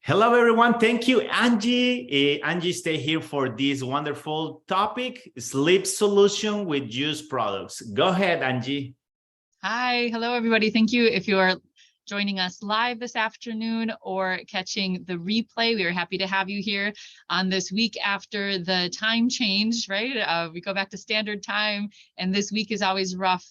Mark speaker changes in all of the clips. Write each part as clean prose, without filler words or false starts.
Speaker 1: Hello, everyone. Thank you, Angie. Angie, stay here for this wonderful topic, sleep solution with juice products. Go ahead, Angie.
Speaker 2: Hi, hello, everybody. Thank you. If you are joining us live this afternoon or catching the replay, we are happy to have you here on this week after the time change, right? We go back to standard time, and this week is always rough,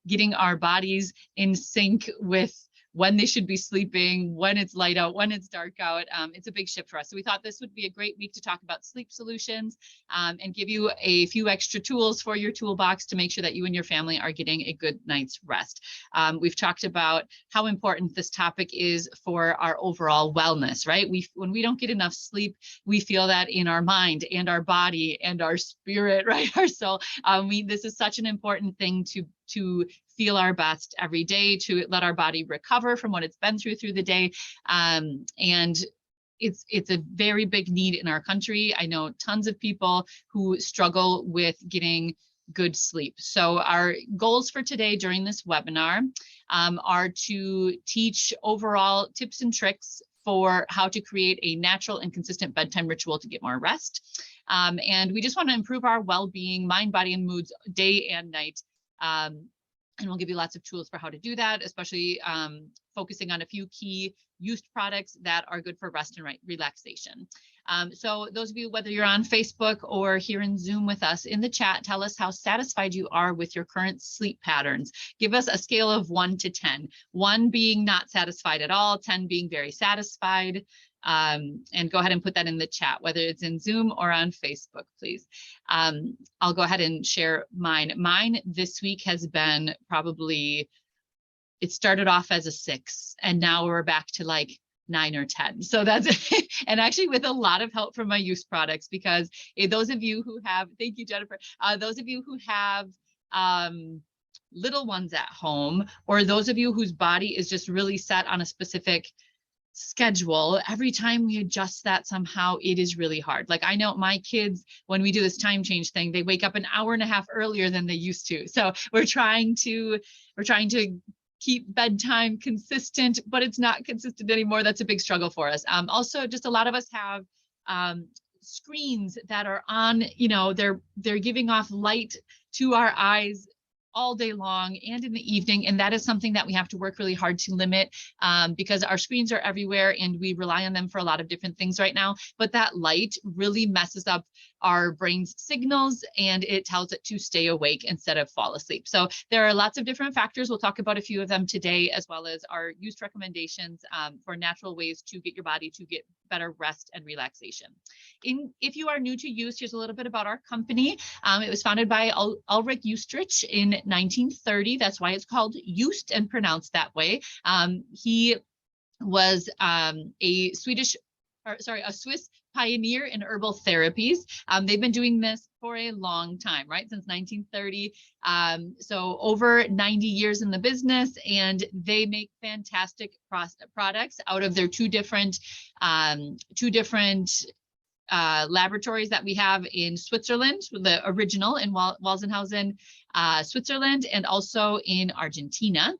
Speaker 2: getting our bodies in sync with when they should be sleeping, when it's light out, when it's dark out. It's a big shift for us. So we thought this would be a great week to talk about sleep solutions and give you a few extra tools for your toolbox to make sure that you and your family are getting a good night's rest. We've talked about how important this topic is for our overall wellness, right? When we don't get enough sleep, we feel that in our mind and our body and our spirit, right? Our soul. This is such an important thing to feel our best every day, to let our body recover from what it's been through the day. And it's a very big need in our country. I know tons of people who struggle with getting good sleep. So our goals for today during this webinar are to teach overall tips and tricks for how to create a natural and consistent bedtime ritual to get more rest. And we just want to improve our well-being, mind, body, and moods day and night. And we'll give you lots of tools for how to do that, especially focusing on a few key used products that are good for rest and relaxation. So those of you, whether you're on Facebook or here in Zoom with us in the chat, tell us how satisfied you are with your current sleep patterns. Give us a scale of 1 to 10, 1 being not satisfied at all, 10 being very satisfied. And go ahead and put that in the chat, whether it's in Zoom or on Facebook, please. I'll go ahead and share mine. Mine this week has been probably, it started off as a 6 and now we're back to like 9 or 10. So that's, and actually with a lot of help from my use products, because those of you who have, thank you, Jennifer, those of you who have little ones at home, or those of you whose body is just really set on a specific schedule, every time we adjust that somehow it is really hard. Like I know my kids, when we do this time change thing, they wake up an hour and a half earlier than they used to. So we're trying to keep bedtime consistent, but it's not consistent anymore. That's a big struggle for us. Also, just a lot of us have screens that are on, they're giving off light to our eyes all day long and in the evening. And that is something that we have to work really hard to limit because our screens are everywhere and we rely on them for a lot of different things right now. But that light really messes up our brain's signals and it tells it to stay awake instead of fall asleep. So there are lots of different factors. We'll talk about a few of them today, as well as our used recommendations for natural ways to get your body to get better rest and relaxation. If you are new to use, here's a little bit about our company. It was founded by Ulrich Eustrich in 1930. That's why it's called Used and pronounced that way. He was a Swiss pioneer in herbal therapies. They've been doing this for a long time, right? Since 1930. So over 90 years in the business, and they make fantastic products out of their two different laboratories that we have in Switzerland, the original in Walsenhausen, Switzerland, and also in Argentina.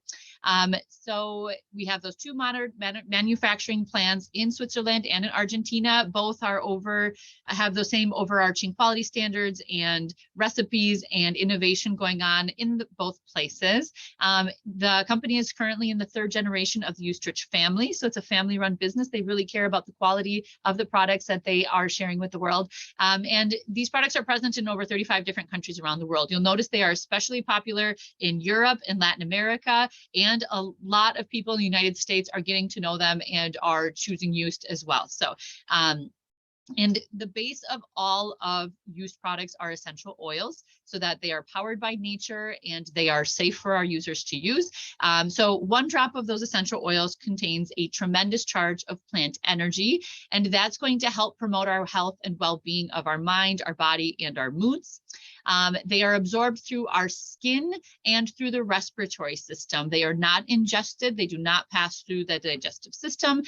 Speaker 2: So we have those two modern manufacturing plants in Switzerland and in Argentina. Both have the same overarching quality standards and recipes and innovation going on in both places. The company is currently in the 3rd generation of the Eustrich family. So it's a family-run business. They really care about the quality of the products that they are sharing with the world. And these products are present in over 35 different countries around the world. You'll notice they are especially popular in Europe and Latin America, and a lot of people in the United States are getting to know them and are choosing used as well. So, and the base of all of used products are essential oils, so that they are powered by nature and they are safe for our users to use. So 1 drop of those essential oils contains a tremendous charge of plant energy, and that's going to help promote our health and well-being of our mind, our body, and our moods. They are absorbed through our skin and through the respiratory system. They are not ingested. They do not pass through the digestive system.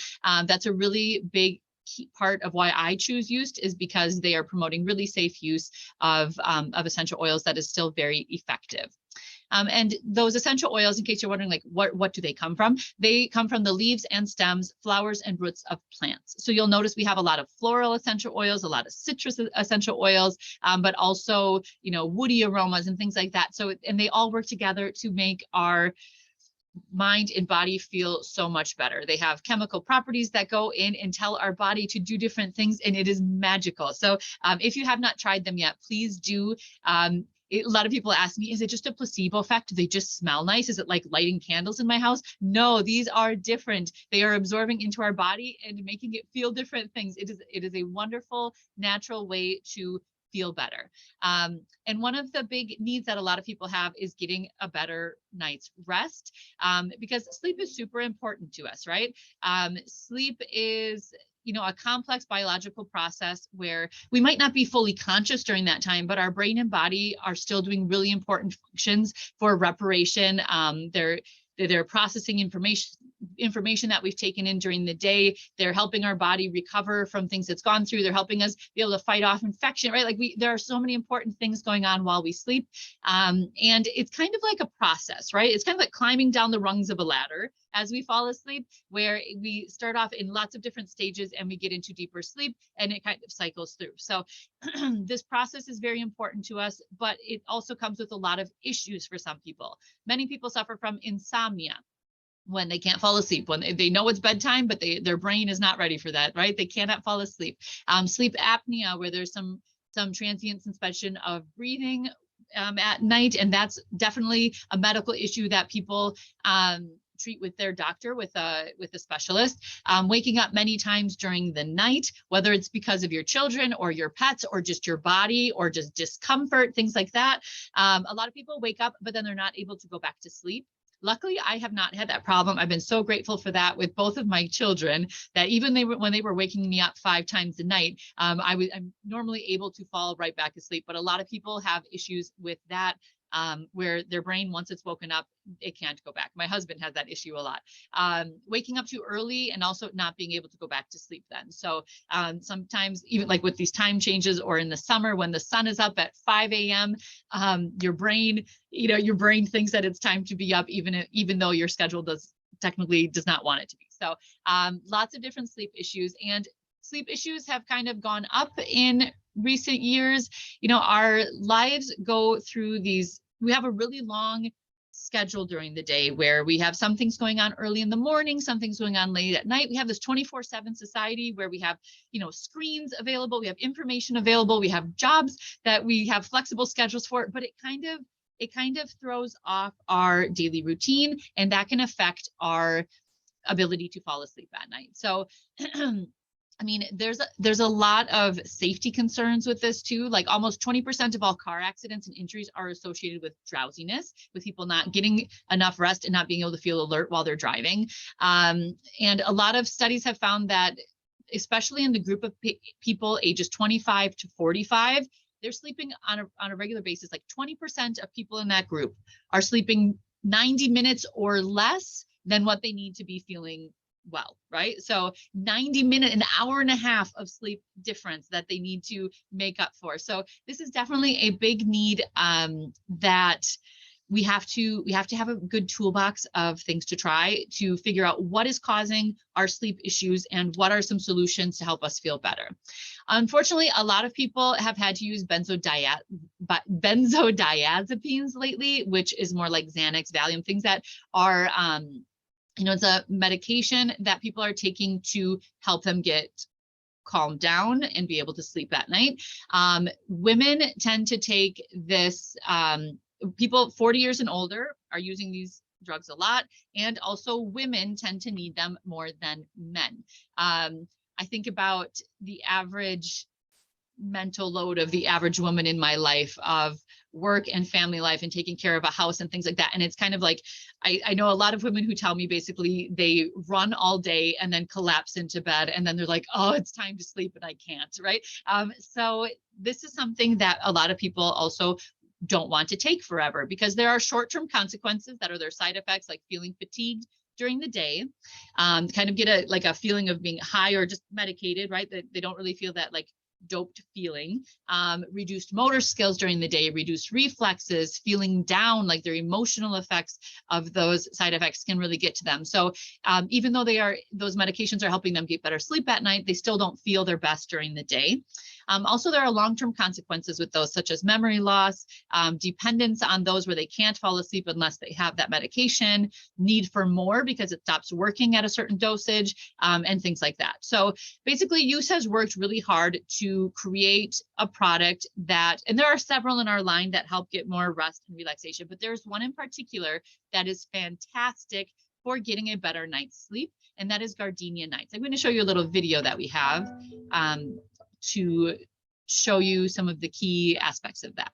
Speaker 2: That's a really big key part of why I choose used, is because they are promoting really safe use of essential oils that is still very effective. And those essential oils, in case you're wondering, like, what do they come from? They come from the leaves and stems, flowers, and roots of plants. So you'll notice we have a lot of floral essential oils, a lot of citrus essential oils, but also, woody aromas and things like that. So, and they all work together to make our mind and body feel so much better. They have chemical properties that go in and tell our body to do different things, and it is magical. So if you have not tried them yet, please do. A lot of people ask me, is it just a placebo effect? Do they just smell nice? Is it like lighting candles in my house? No, these are different. They are absorbing into our body and making it feel different things. It is a wonderful, natural way to feel better. And one of the big needs that a lot of people have is getting a better night's rest, because sleep is super important to us, right? Sleep is a complex biological process where we might not be fully conscious during that time, but our brain and body are still doing really important functions for reparation. They're processing information that we've taken in during the day. They're helping our body recover from things it's gone through. They're helping us be able to fight off infection, right? Like there are so many important things going on while we sleep. And it's kind of like a process, right? It's kind of like climbing down the rungs of a ladder as we fall asleep, where we start off in lots of different stages and we get into deeper sleep, and it kind of cycles through. So this process is very important to us, but it also comes with a lot of issues for some people. Many people suffer from insomnia, when they can't fall asleep, when they know it's bedtime, but their brain is not ready for that, right? They cannot fall asleep. Sleep apnea, where there's some transient suspension of breathing at night, and that's definitely a medical issue that people treat with their doctor, with a specialist. Waking up many times during the night, whether it's because of your children or your pets or just your body or just discomfort, things like that. A lot of people wake up, but then they're not able to go back to sleep. Luckily, I have not had that problem. I've been so grateful for that with both of my children, that even when they were waking me up 5 times a night, I'm normally able to fall right back asleep. But a lot of people have issues with that, where their brain, once it's woken up, it can't go back. My husband has that issue a lot. Waking up too early and also not being able to go back to sleep then. So sometimes, even like with these time changes, or in the summer when the sun is up at 5 a.m., your brain thinks that it's time to be up, even though your schedule does not want it to be. So lots of different sleep issues, and sleep issues have kind of gone up in recent years. Our lives go through these, we have a really long schedule during the day where we have some things going on early in the morning, some things going on late at night. We have this 24/7 society where we have, screens available, we have information available, we have jobs that we have flexible schedules for, but it kind of throws off our daily routine, and that can affect our ability to fall asleep at night. So I mean, there's a lot of safety concerns with this too. Like almost 20% of all car accidents and injuries are associated with drowsiness, with people not getting enough rest and not being able to feel alert while they're driving. And a lot of studies have found that, especially in the group of people ages 25 to 45, they're sleeping on a regular basis. Like 20% of people in that group are sleeping 90 minutes or less than what they need to be feeling well, right? So 90 minutes, an hour and a half of sleep difference that they need to make up for. So this is definitely a big need that we have to have a good toolbox of things to try to figure out what is causing our sleep issues and what are some solutions to help us feel better. Unfortunately, a lot of people have had to use benzodiazepines lately, which is more like Xanax, Valium, things that are it's a medication that people are taking to help them get calmed down and be able to sleep at night. Women tend to take this, people 40 years and older are using these drugs a lot, and also women tend to need them more than men. I think about the average mental load of the average woman in my life, of work and family life and taking care of a house and things like that. And it's kind of like, I know a lot of women who tell me basically they run all day and then collapse into bed, and then they're like, oh, it's time to sleep and I can't, right? So this is something that a lot of people also don't want to take forever, because there are short-term consequences that are their side effects, like feeling fatigued during the day, kind of get a feeling of being high or just medicated, right? That they don't really feel that like doped feeling, reduced motor skills during the day, reduced reflexes, feeling down, like their emotional effects of those side effects can really get to them. So even though those medications are helping them get better sleep at night, they still don't feel their best during the day. Also, there are long-term consequences with those, such as memory loss, dependence on those where they can't fall asleep unless they have that medication, need for more because it stops working at a certain dosage, and things like that. So basically, use has worked really hard to create a product that, and there are several in our line that help get more rest and relaxation, but there's one in particular that is fantastic for getting a better night's sleep, and that is Gardenia Nights. I'm going to show you a little video that we have to show you some of the key aspects of that.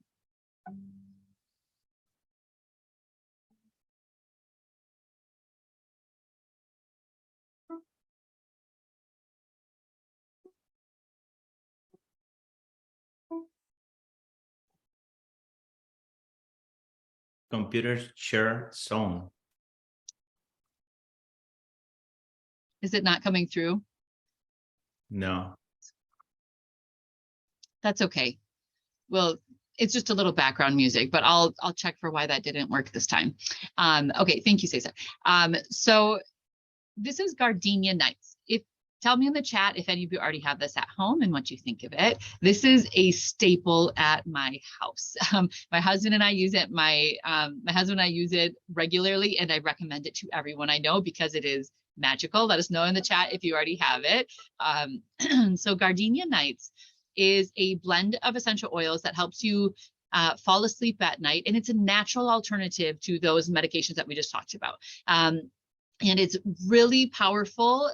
Speaker 1: Computer share zone.
Speaker 2: Is it not coming through?
Speaker 1: No.
Speaker 2: That's okay. Well, it's just a little background music, but I'll check for why that didn't work this time. Okay, thank you, Cesar. So this is Gardenia Nights. Tell me in the chat if any of you already have this at home and what you think of it. This is a staple at my house. My husband and I use it. My husband and I use it regularly, and I recommend it to everyone I know because it is magical. Let us know in the chat if you already have it. So Gardenia Nights is a blend of essential oils that helps you fall asleep at night, and it's a natural alternative to those medications that we just talked about. And it's really powerful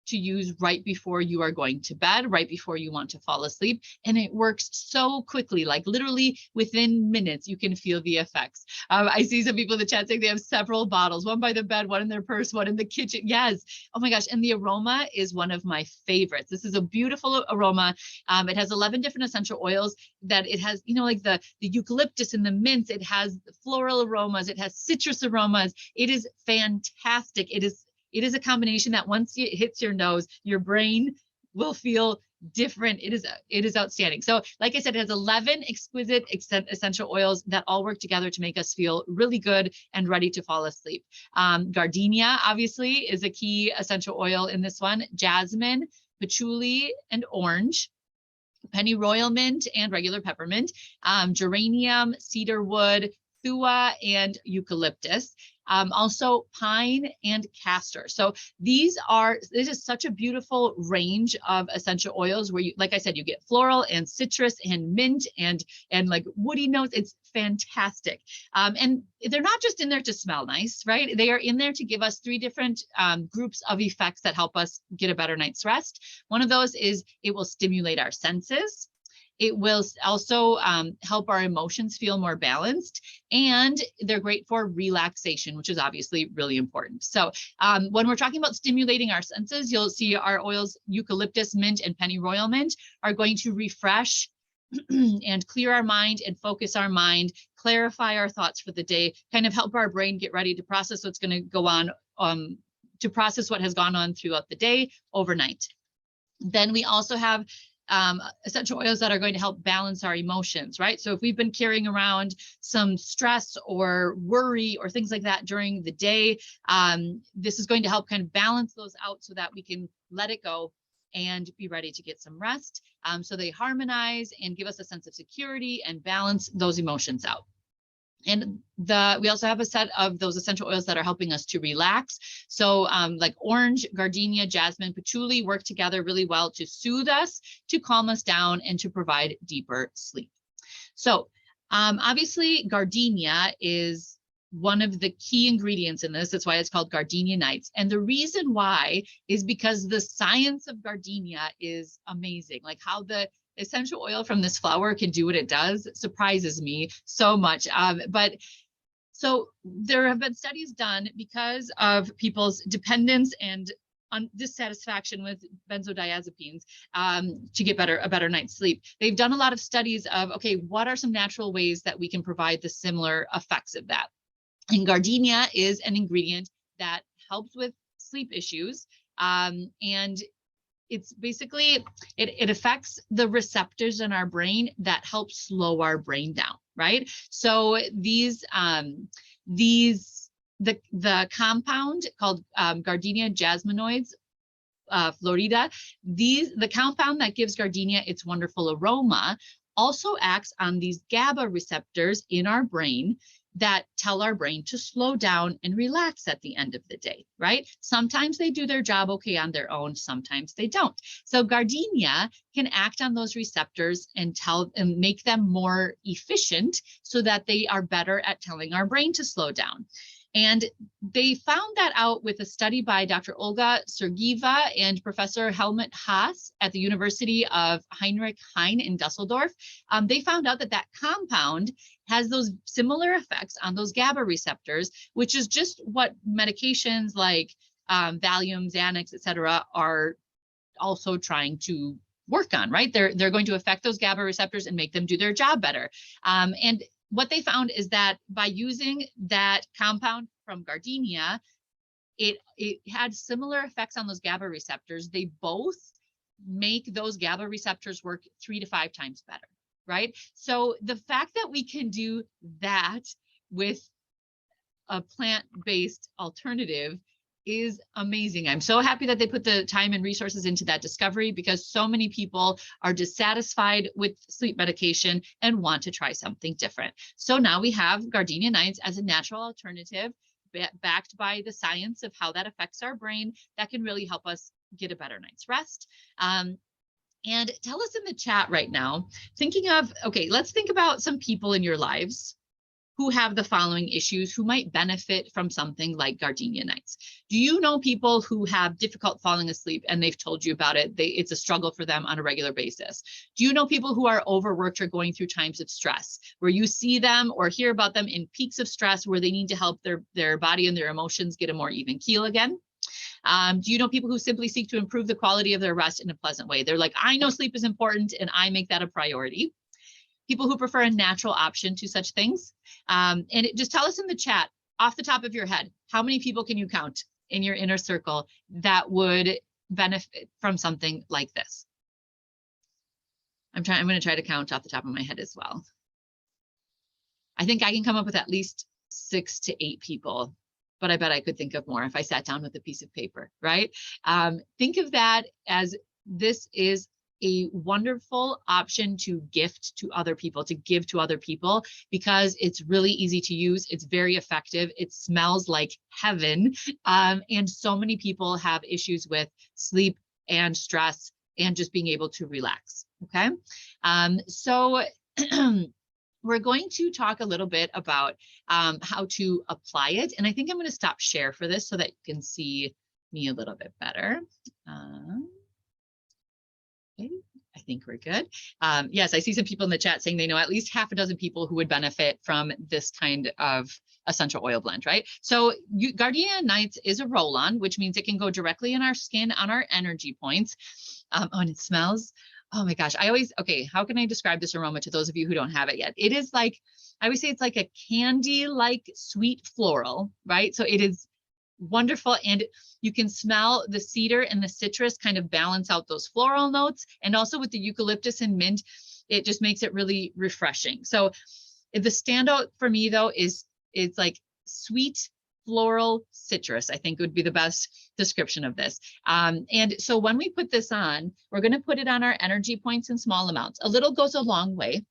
Speaker 2: to use right before you are going to bed, right before you want to fall asleep. And it works so quickly, like literally within minutes, you can feel the effects. I see some people in the chat saying they have several bottles, one by the bed, one in their purse, one in the kitchen. Yes. Oh my gosh. And the aroma is one of my favorites. This is a beautiful aroma. It has 11 different essential oils that it has, you know, like the eucalyptus and the mint. It has floral aromas. It has citrus aromas. It is fantastic. It is a combination that once it hits your nose, your brain will feel different. It is outstanding. So like I said, it has 11 exquisite essential oils that all work together to make us feel really good and ready to fall asleep. Gardenia, obviously, is a key essential oil in this one. Jasmine, patchouli, and orange. Pennyroyal mint and regular peppermint. Geranium, cedarwood, thua, and eucalyptus. Also pine and castor. So this is such a beautiful range of essential oils where you, like I said, you get floral and citrus and mint and like woody notes. It's fantastic. And they're not just in there to smell nice, right? They are in there to give us 3 different groups of effects that help us get a better night's rest. One of those is it will stimulate our senses. It will also help our emotions feel more balanced, and they're great for relaxation, which is obviously really important. So when we're talking about stimulating our senses, you'll see our oils, eucalyptus, mint, and pennyroyal mint, are going to refresh and clear our mind and focus our mind, clarify our thoughts for the day, kind of help our brain get ready to process what's going to go on, to process what has gone on throughout the day overnight. Then we also have essential oils that are going to help balance our emotions, right? So if we've been carrying around some stress or worry or things like that during the day, this is going to help kind of balance those out so that we can let it go and be ready to get some rest. So they harmonize and give us a sense of security and balance those emotions out. And we also have a set of those essential oils that are helping us to relax. So like orange, gardenia, jasmine, patchouli work together really well to soothe us, to calm us down, and to provide deeper sleep. So obviously gardenia is one of the key ingredients in this. That's why it's called Gardenia Nights. And the reason why is because the science of gardenia is amazing. Like how the essential oil from this flower can do what it does surprises me so much. But so there have been studies done because of people's dependence and dissatisfaction with benzodiazepines to get a better night's sleep. They've done a lot of studies of, okay, what are some natural ways that we can provide the similar effects of that? And gardenia is an ingredient that helps with sleep issues, and it's basically, it affects the receptors in our brain that help slow our brain down, right? So the compound called Gardenia jasminoids, Florida, the compound that gives gardenia its wonderful aroma also acts on these GABA receptors in our brain that tell our brain to slow down and relax at the end of the day, right? Sometimes they do their job okay on their own, sometimes they don't. So gardenia can act on those receptors and make them more efficient so that they are better at telling our brain to slow down. And they found that out with a study by Dr. Olga Sergieva and Professor Helmut Haas at the University of Heinrich Heine in Dusseldorf. They found out that compound has those similar effects on those GABA receptors, which is just what medications like Valium, Xanax, et cetera, are also trying to work on, right? They're going to affect those GABA receptors and make them do their job better. And what they found is that by using that compound from gardenia, it had similar effects on those GABA receptors. They both make those GABA receptors work 3 to 5 times better, right? So the fact that we can do that with a plant-based alternative is amazing. I'm so happy that they put the time and resources into that discovery, because so many people are dissatisfied with sleep medication and want to try something different. So now we have Gardenia Nights as a natural alternative, backed by the science of how that affects our brain, that can really help us get a better night's rest. And tell us in the chat right now, let's think about some people in your lives who have the following issues, who might benefit from something like Gardenia Nights. Do you know people who have difficult falling asleep and they've told you about it? It's a struggle for them on a regular basis. Do you know people who are overworked or going through times of stress, where you see them or hear about them in peaks of stress where they need to help their body and their emotions get a more even keel again? Do you know people who simply seek to improve the quality of their rest in a pleasant way? They're like, I know sleep is important and I make that a priority. People who prefer a natural option to such things. Just tell us in the chat, off the top of your head, how many people can you count in your inner circle that would benefit from something like this? I'm going to try to count off the top of my head as well. I think I can come up with at least 6 to 8 people, but I bet I could think of more if I sat down with a piece of paper, right? Think of that as this is a wonderful option to gift to other people, to give to other people, because it's really easy to use. It's very effective. It smells like heaven. And so many people have issues with sleep and stress and just being able to relax. Okay. So we're going to talk a little bit about how to apply it. And I think I'm going to stop share for this so that you can see me a little bit better. Okay, I think we're good. Yes, I see some people in the chat saying they know at least half a dozen people who would benefit from this kind of essential oil blend, right? So Gardenia Nights is a roll-on, which means it can go directly in our skin on our energy points. And it smells, oh my gosh, how can I describe this aroma to those of you who don't have it yet? It is like, I would say it's like a candy-like sweet floral, right? So it is wonderful. And you can smell the cedar and the citrus kind of balance out those floral notes. And also with the eucalyptus and mint, it just makes it really refreshing. So the standout for me though is it's like sweet floral citrus, I think would be the best description of this. And so when we put this on, we're going to put it on our energy points in small amounts. A little goes a long way.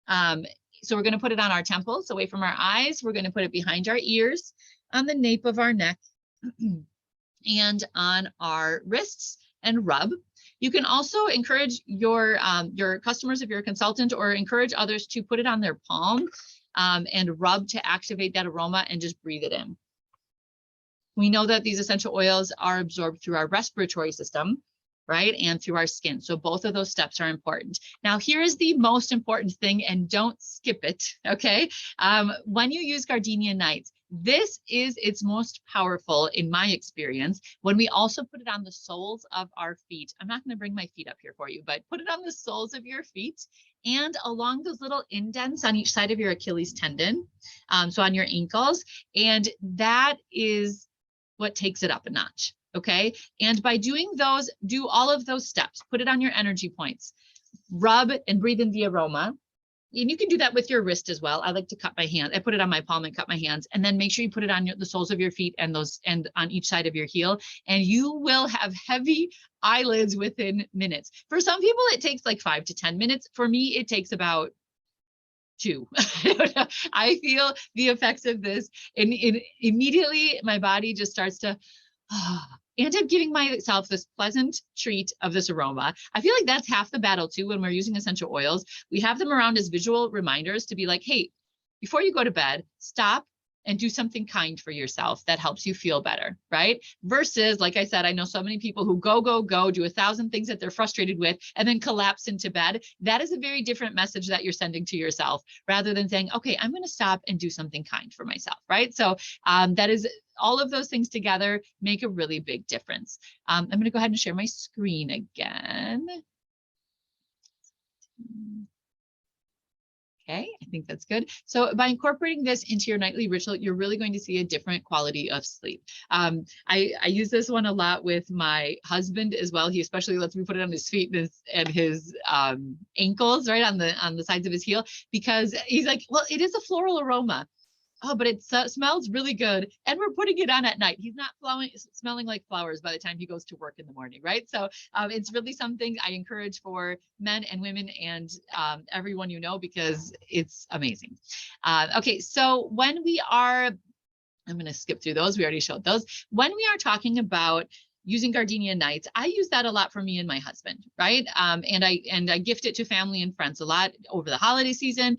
Speaker 2: So we're going to put it on our temples, away from our eyes. We're going to put it behind our ears, on the nape of our neck, and on our wrists, and rub. You can also encourage your customers, if you're a consultant, or encourage others to put it on their palm and rub to activate that aroma and just breathe it in. We know that these essential oils are absorbed through our respiratory system, right? And through our skin. So both of those steps are important. Now, here is the most important thing, and don't skip it, okay? When you use Gardenia Nights, this is its most powerful, in my experience, when we also put it on the soles of our feet. I'm not going to bring my feet up here for you, but put it on the soles of your feet and along those little indents on each side of your Achilles tendon, so on your ankles. And that is what takes it up a notch. Okay. And by doing those, do all of those steps, put it on your energy points, rub and breathe in the aroma. And you can do that with your wrist as well. I like to cut my hand. I put it on my palm and cut my hands, and then make sure you put it on the soles of your feet and on each side of your heel, and you will have heavy eyelids within minutes. For some people, it takes like 5 to 10 minutes. For me, it takes about 2. I feel the effects of this, and immediately my body just starts to and I'm giving myself this pleasant treat of this aroma. I feel like that's half the battle too when we're using essential oils. We have them around as visual reminders to be like, hey, before you go to bed, stop and do something kind for yourself that helps you feel better, right? Versus, like I said, I know so many people who go, do 1,000 things that they're frustrated with, and then collapse into bed. That is a very different message that you're sending to yourself, rather than saying, okay, I'm going to stop and do something kind for myself, right? So that is, all of those things together make a really big difference. I'm going to go ahead and share my screen again. Okay, I think that's good. So by incorporating this into your nightly ritual, you're really going to see a different quality of sleep. I use this one a lot with my husband as well. He especially lets me put it on his feet and his ankles, right on the sides of his heel, because he's like, well, it is a floral aroma. Oh, but it smells really good. And we're putting it on at night. He's not smelling like flowers by the time he goes to work in the morning, right? So it's really something I encourage for men and women and everyone you know, because it's amazing. Okay, so when we are, I'm going to skip through those. We already showed those. When we are talking about using Gardenia Nights, I use that a lot for me and my husband, right? And I gift it to family and friends a lot over the holiday season.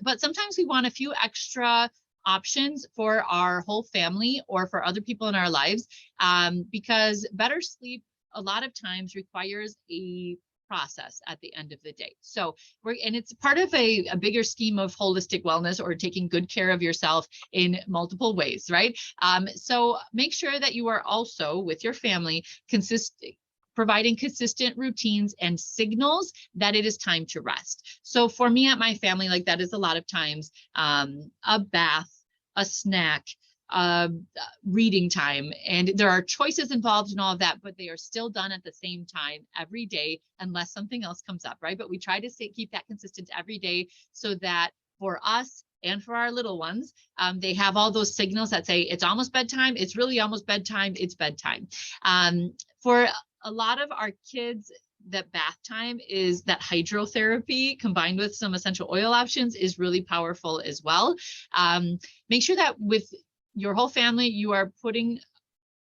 Speaker 2: But sometimes we want a few extra options for our whole family or for other people in our lives, because better sleep a lot of times requires a process at the end of the day. So and it's part of a bigger scheme of holistic wellness, or taking good care of yourself in multiple ways, right? So make sure that you are also with your family providing consistent routines and signals that it is time to rest. So for me at my family, like that is a lot of times a bath, a snack, reading time. And there are choices involved in all of that, but they are still done at the same time every day, unless something else comes up, right? But we try to keep that consistent every day, so that for us and for our little ones, they have all those signals that say it's almost bedtime, it's really almost bedtime, it's bedtime. For a lot of our kids, that bath time is that hydrotherapy combined with some essential oil options is really powerful as well. Make sure that with your whole family, you are putting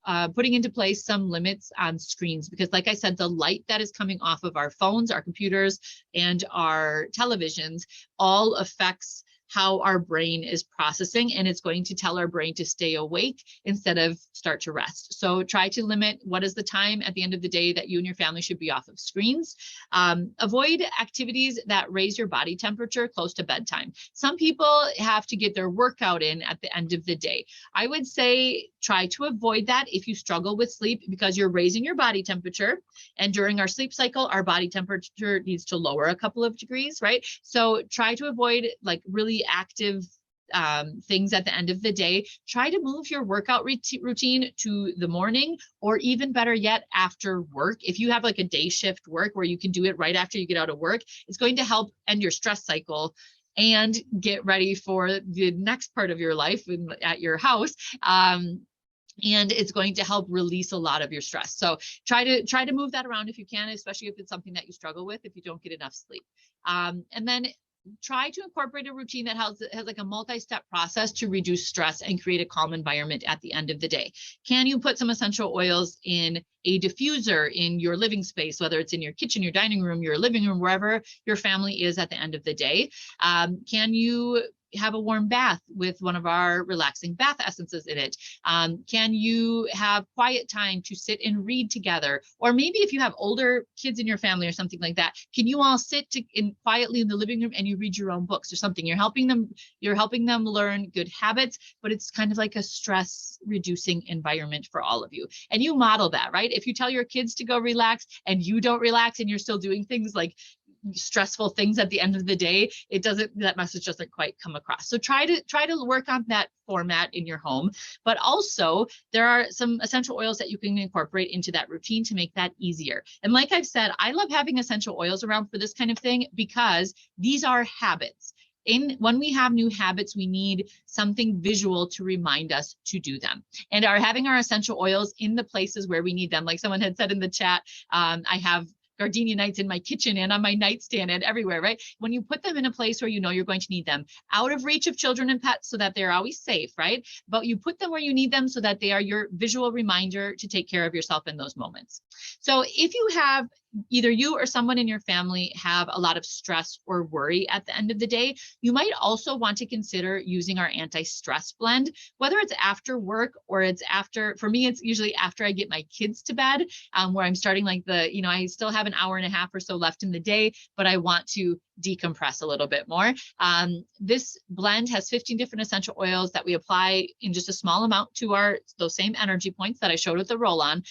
Speaker 2: into place some limits on screens, because like I said, the light that is coming off of our phones, our computers, and our televisions all affects how our brain is processing, and it's going to tell our brain to stay awake instead of start to rest. So try to limit what is the time at the end of the day that you and your family should be off of screens. Avoid activities that raise your body temperature close to bedtime. Some people have to get their workout in at the end of the day. I would say try to avoid that if you struggle with sleep, because you're raising your body temperature. And during our sleep cycle, our body temperature needs to lower a couple of degrees, right? So try to avoid like really active things at the end of the day. Try to move your workout routine to the morning, or even better yet, after work. If you have like a day shift work where you can do it right after you get out of work, it's going to help end your stress cycle and get ready for the next part of your life at your house. And it's going to help release a lot of your stress. So try to move that around if you can, especially if it's something that you struggle with, if you don't get enough sleep. And then try to incorporate a routine that has like a multi-step process to reduce stress and create a calm environment at the end of the day. Can you put some essential oils in a diffuser in your living space, whether it's in your kitchen, your dining room, your living room, wherever your family is at the end of the day? Can you have a warm bath with one of our relaxing bath essences in it? Can you have quiet time to sit and read together? Or maybe if you have older kids in your family or something like that, can you all sit quietly in the living room and you read your own books or something? You're helping them learn good habits, but it's kind of like a stress reducing environment for all of you. And you model that, right? If you tell your kids to go relax and you don't relax and you're still doing things like stressful things at the end of the day, that message doesn't quite come across. So try to work on that format in your home. But also there are some essential oils that you can incorporate into that routine to make that easier. And like I've said, I love having essential oils around for this kind of thing because these are habits. When we have new habits, we need something visual to remind us to do them. And having our essential oils in the places where we need them, like someone had said in the chat, I have Gardenia Nights in my kitchen and on my nightstand and everywhere, right? When you put them in a place where you know you're going to need them, out of reach of children and pets so that they're always safe, right? But you put them where you need them so that they are your visual reminder to take care of yourself in those moments. So if you have either you or someone in your family have a lot of stress or worry at the end of the day, you might also want to consider using our anti-stress blend, whether it's after work or it's after, for me, it's usually after I get my kids to bed, where I'm starting like I still have an hour and a half or so left in the day, but I want to decompress a little bit more. This blend has 15 different essential oils that we apply in just a small amount to those same energy points that I showed with the roll-on,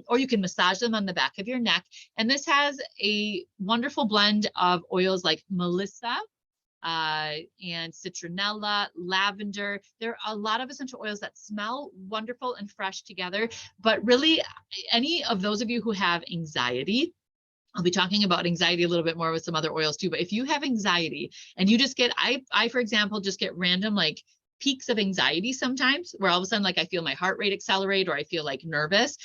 Speaker 2: or you can massage them on the back of your neck. And this has a wonderful blend of oils like Melissa and citronella, lavender. There are a lot of essential oils that smell wonderful and fresh together, but really any of those of you who have anxiety, I'll be talking about anxiety a little bit more with some other oils too, but if you have anxiety and you just get, I, for example, just get random like peaks of anxiety sometimes where all of a sudden, like I feel my heart rate accelerate or I feel like nervous.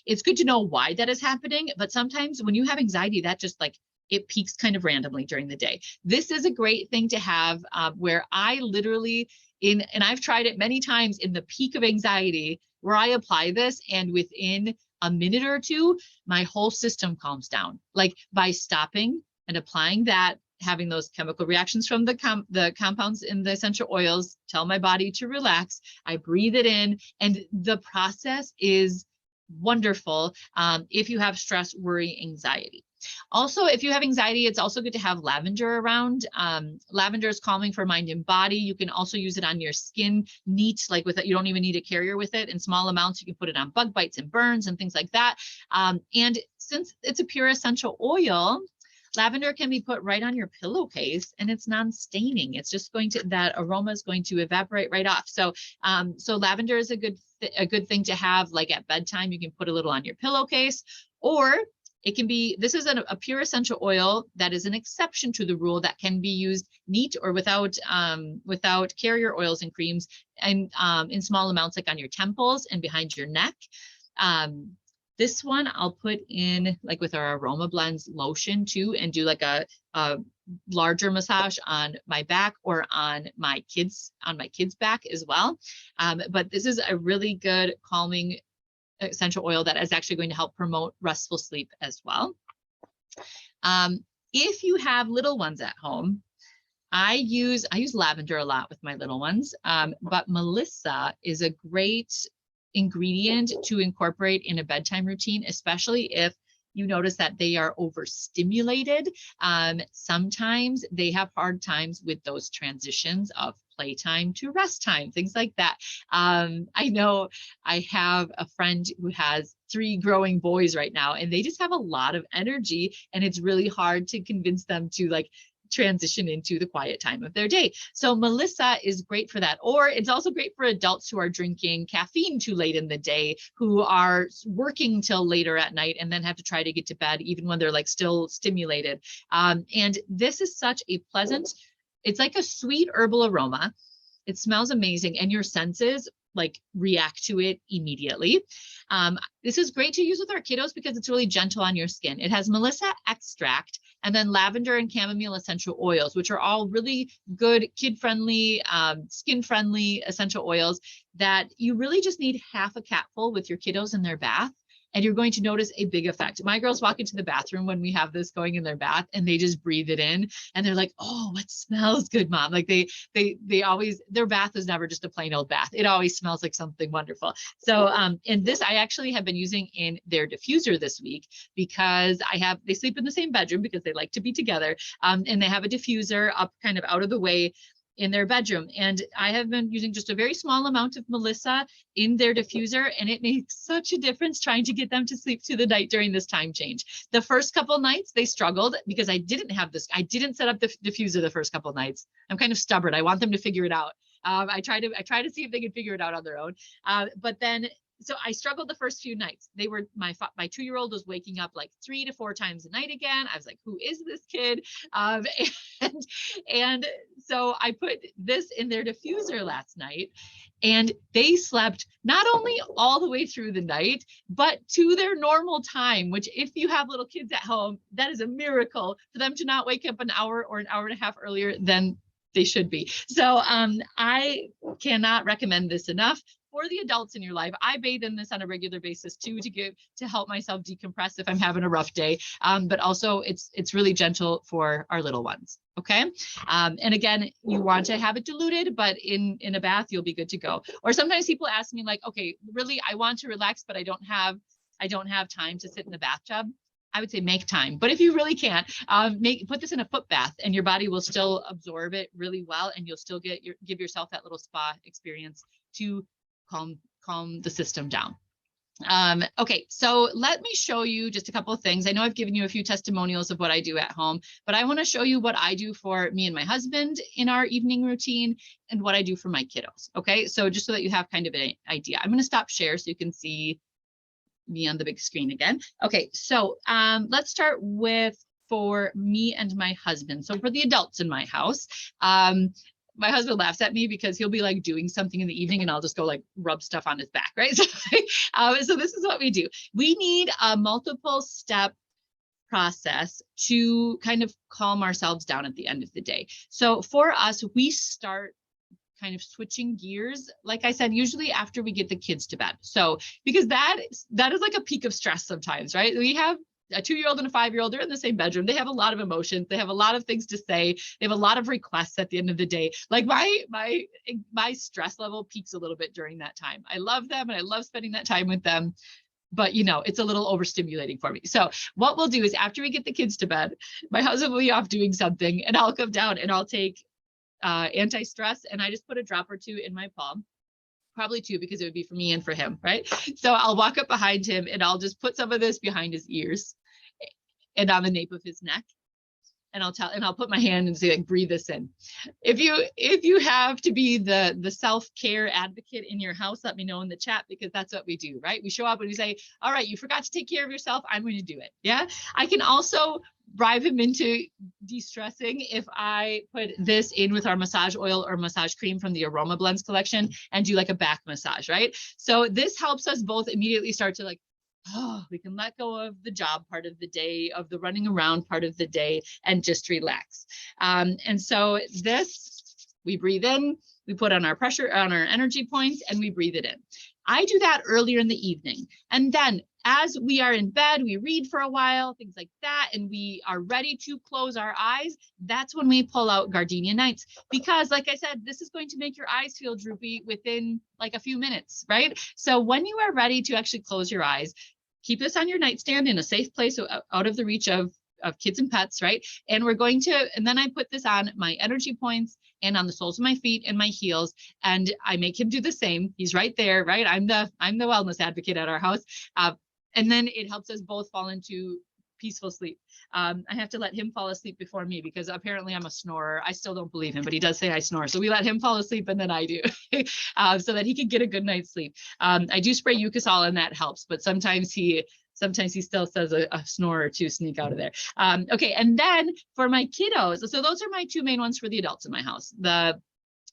Speaker 2: It's good to know why that is happening. But sometimes when you have anxiety, that just like, it peaks kind of randomly during the day. This is a great thing to have where I literally and I've tried it many times in the peak of anxiety where I apply this and within a minute or two, my whole system calms down. Like by stopping and applying that, having those chemical reactions from the compounds in the essential oils, tell my body to relax. I breathe it in, and the process is wonderful if you have stress, worry, anxiety. Also, if you have anxiety, it's also good to have lavender around. Lavender is calming for mind and body. You can also use it on your skin neat, like with it. You don't even need a carrier with it in small amounts. You can put it on bug bites and burns and things like that. And since it's a pure essential oil, lavender can be put right on your pillowcase and it's non-staining. It's just that aroma is going to evaporate right off. So lavender is a good thing to have like at bedtime. You can put a little on your pillowcase, or it can be, this is a pure essential oil that is an exception to the rule that can be used neat or without carrier oils and creams and in small amounts like on your temples and behind your neck. This one I'll put in like with our aroma blends lotion too, and do like a larger massage on my back or on my kids' back as well. But this is a really good calming essential oil that is actually going to help promote restful sleep as well. If you have little ones at home, I use lavender a lot with my little ones, but Melissa is a great ingredient to incorporate in a bedtime routine, especially if you notice that they are overstimulated. Sometimes they have hard times with those transitions of playtime to rest time, things like that. I know I have a friend who has 3 growing boys right now, and they just have a lot of energy, and it's really hard to convince them to like transition into the quiet time of their day. So Melissa is great for that. Or it's also great for adults who are drinking caffeine too late in the day, who are working till later at night and then have to try to get to bed even when they're like still stimulated. And this is such a pleasant, it's like a sweet herbal aroma. It smells amazing and your senses like react to it immediately. This is great to use with our kiddos because it's really gentle on your skin. It has Melissa extract and then lavender and chamomile essential oils, which are all really good kid-friendly, skin-friendly essential oils that you really just need half a capful with your kiddos in their bath. And you're going to notice a big effect. My girls walk into the bathroom when we have this going in their bath and they just breathe it in and they're like, oh, what smells good, mom. Like they always, their bath is never just a plain old bath. It always smells like something wonderful. So, and this I actually have been using in their diffuser this week because they sleep in the same bedroom because they like to be together. And they have a diffuser up kind of out of the way in their bedroom. And I have been using just a very small amount of Melissa in their diffuser, and it makes such a difference trying to get them to sleep through the night during this time change. The first couple nights they struggled because I didn't set up the diffuser the first couple nights. I'm kind of stubborn. I want them to figure it out. I try to see if they can figure it out on their own. But then so I struggled the first few nights. They were my 2-year-old was waking up like 3 to 4 times a night again. I was like, who is this kid? And so I put this in their diffuser last night, and they slept not only all the way through the night, but to their normal time, which if you have little kids at home, that is a miracle for them to not wake up an hour or an hour and a half earlier than they should be. So I cannot recommend this enough. For the adults in your life, I bathe in this on a regular basis too, to help myself decompress if I'm having a rough day. But also it's really gentle for our little ones. Okay. And again, you want to have it diluted, but in a bath, you'll be good to go. Or sometimes people ask me like, okay, really, I want to relax, but I don't have time to sit in the bathtub. I would say make time. But if you really can't, put this in a foot bath, and your body will still absorb it really well, and you'll still give yourself that little spa experience to calm the system down. Okay, so let me show you just a couple of things. I know I've given you a few testimonials of what I do at home, but I want to show you what I do for me and my husband in our evening routine and what I do for my kiddos. Okay, so just so that you have kind of an idea. I'm going to stop share so you can see me on the big screen again. Okay, so let's start with for me and my husband. So for the adults in my house, my husband laughs at me because he'll be like doing something in the evening and I'll just go like rub stuff on his back, right? So this is what we do. We need a multiple step process to kind of calm ourselves down at the end of the day. So for us, we start kind of switching gears, like I said, usually after we get the kids to bed. So because that is like a peak of stress sometimes, right? We have a 2-year-old and a 5-year-old, they're in the same bedroom. They have a lot of emotions. They have a lot of things to say. They have a lot of requests at the end of the day. Like my stress level peaks a little bit during that time. I love them and I love spending that time with them, but it's a little overstimulating for me. So what we'll do is after we get the kids to bed, my husband will be off doing something and I'll come down and I'll take anti-stress and I just put a drop or 2 in my palm. Probably 2 because it would be for me and for him, right? So I'll walk up behind him and I'll just put some of this behind his ears and on the nape of his neck. And I'll put my hand and say, like, breathe this in. If you have to be the self-care advocate in your house, let me know in the chat, because that's what we do, right? We show up and we say, all right, you forgot to take care of yourself. I'm going to do it. Yeah. I can also drive him into de-stressing if I put this in with our massage oil or massage cream from the Aroma Blends collection and do like a back massage, right? So this helps us both immediately start to like, we can let go of the job part of the day, of the running around part of the day, and just relax. And so this, we breathe in, we put on our pressure, on our energy points, and we breathe it in. I do that earlier in the evening. And then as we are in bed, we read for a while, things like that, and we are ready to close our eyes. That's when we pull out Gardenia Nights, because like I said, this is going to make your eyes feel droopy within like a few minutes, right? So when you are ready to actually close your eyes, keep this on your nightstand in a safe place, out of the reach of kids and pets, right? And then I put this on my energy points and on the soles of my feet and my heels, and I make him do the same. He's right there, right? I'm the wellness advocate at our house. And then it helps us both fall into peaceful sleep. I have to let him fall asleep before me because apparently I'm a snorer. I still don't believe him, but he does say I snore. So we let him fall asleep and then I do so that he can get a good night's sleep. I do spray Eucosol and that helps, but sometimes he still says a snore or 2 sneak out of there. Okay, and then for my kiddos, so those are my 2 main ones for the adults in my house. The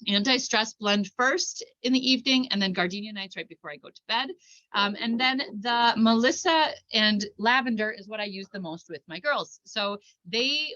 Speaker 2: anti-stress blend first in the evening, and then Gardenia Nights right before I go to bed. And then the Melissa and lavender is what I use the most with my girls. So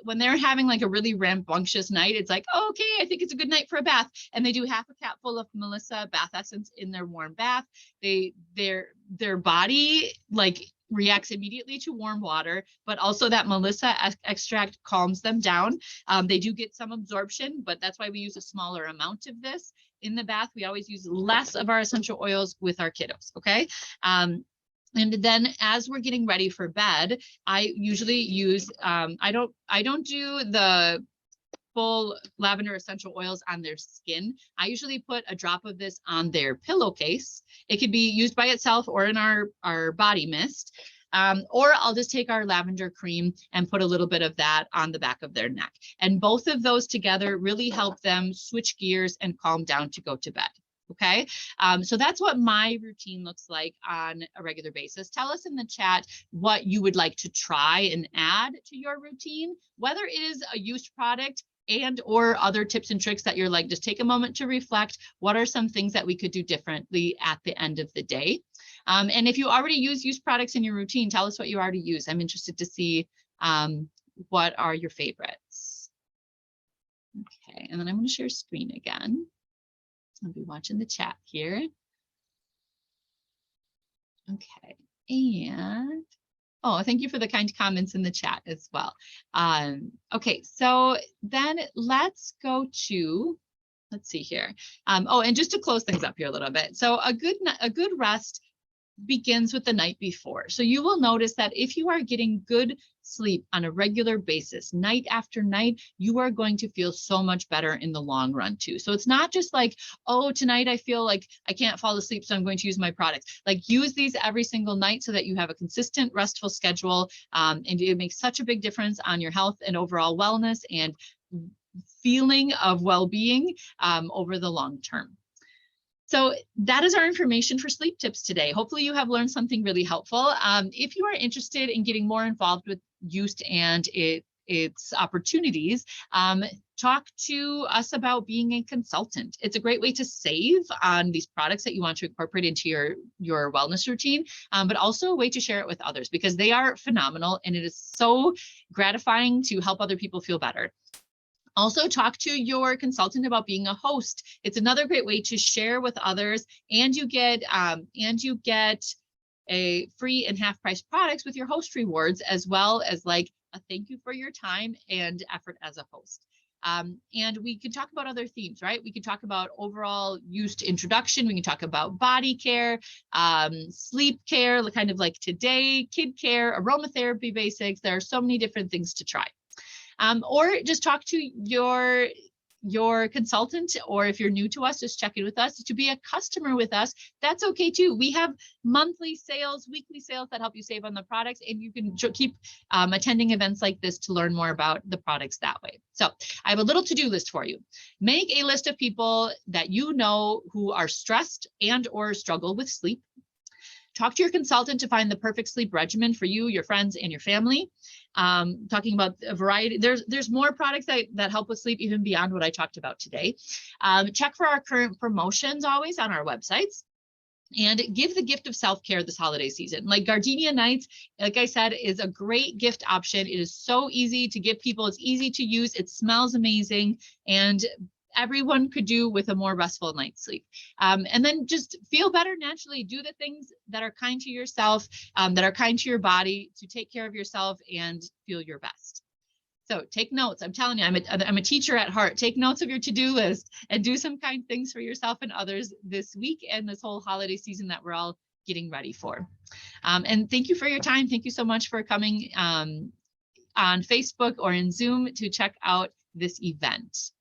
Speaker 2: when they're having like a really rambunctious night, it's like, oh, okay, I think it's a good night for a bath. And they do half a cap full of Melissa bath essence in their warm bath. Their body like reacts immediately to warm water, but also that Melissa extract calms them down. They do get some absorption, but that's why we use a smaller amount of this in the bath. We always use less of our essential oils with our kiddos, okay? And then as we're getting ready for bed, I usually use, I don't do the full lavender essential oils on their skin. I usually put a drop of this on their pillowcase. It could be used by itself or in our body mist. Or I'll just take our lavender cream and put a little bit of that on the back of their neck. And both of those together really help them switch gears and calm down to go to bed. Okay, so that's what my routine looks like on a regular basis. Tell us in the chat what you would like to try and add to your routine, whether it is a used product and or other tips and tricks that you're like, just take a moment to reflect. What are some things that we could do differently at the end of the day? And if you already use used products in your routine, tell us what you already use. I'm interested to see what are your favorites. Okay, and then I'm going to share screen again. I'll be watching the chat here. Okay, and oh, thank you for the kind comments in the chat as well. Okay, so then let's go to, let's see here. Oh, and just to close things up here a little bit. So a good rest begins with the night before. So you will notice that if you are getting good sleep on a regular basis, night after night, you are going to feel so much better in the long run too. So it's not just like, oh, tonight I feel like I can't fall asleep, so I'm going to use my products. Like, use these every single night so that you have a consistent, restful schedule. And it makes such a big difference on your health and overall wellness and feeling of well-being over the long term. So that is our information for sleep tips today. Hopefully you have learned something really helpful. If you are interested in getting more involved with UST and its opportunities, talk to us about being a consultant. It's a great way to save on these products that you want to incorporate into your wellness routine, but also a way to share it with others, because they are phenomenal and it is so gratifying to help other people feel better. Also, talk to your consultant about being a host. It's another great way to share with others, and you get a free and half price products with your host rewards, as well as like a thank you for your time and effort as a host. And we can talk about other themes, right? We can talk about overall UST introduction. We can talk about body care, sleep care, kind of like today, kid care, aromatherapy basics. There are so many different things to try. Or just talk to your consultant, or if you're new to us, just check in with us. To be a customer with us, that's okay too. We have monthly sales, weekly sales that help you save on the products, and you can keep attending events like this to learn more about the products that way. So I have a little to-do list for you. Make a list of people that you know who are stressed and or struggle with sleep. Talk to your consultant to find the perfect sleep regimen for you, your friends, and your family. Talking about a variety, there's more products that help with sleep even beyond what I talked about today. Check for our current promotions always on our websites. And give the gift of self-care this holiday season. Like Gardenia Nights, like I said, is a great gift option. It is so easy to give people. It's easy to use. It smells amazing. And everyone could do with a more restful night's sleep. And then just feel better naturally. Do the things that are kind to yourself, that are kind to your body, to take care of yourself and feel your best. So take notes. I'm telling you, I'm a teacher at heart. Take notes of your to-do list and do some kind things for yourself and others this week and this whole holiday season that we're all getting ready for. And thank you for your time. Thank you so much for coming on Facebook or in Zoom to check out this event.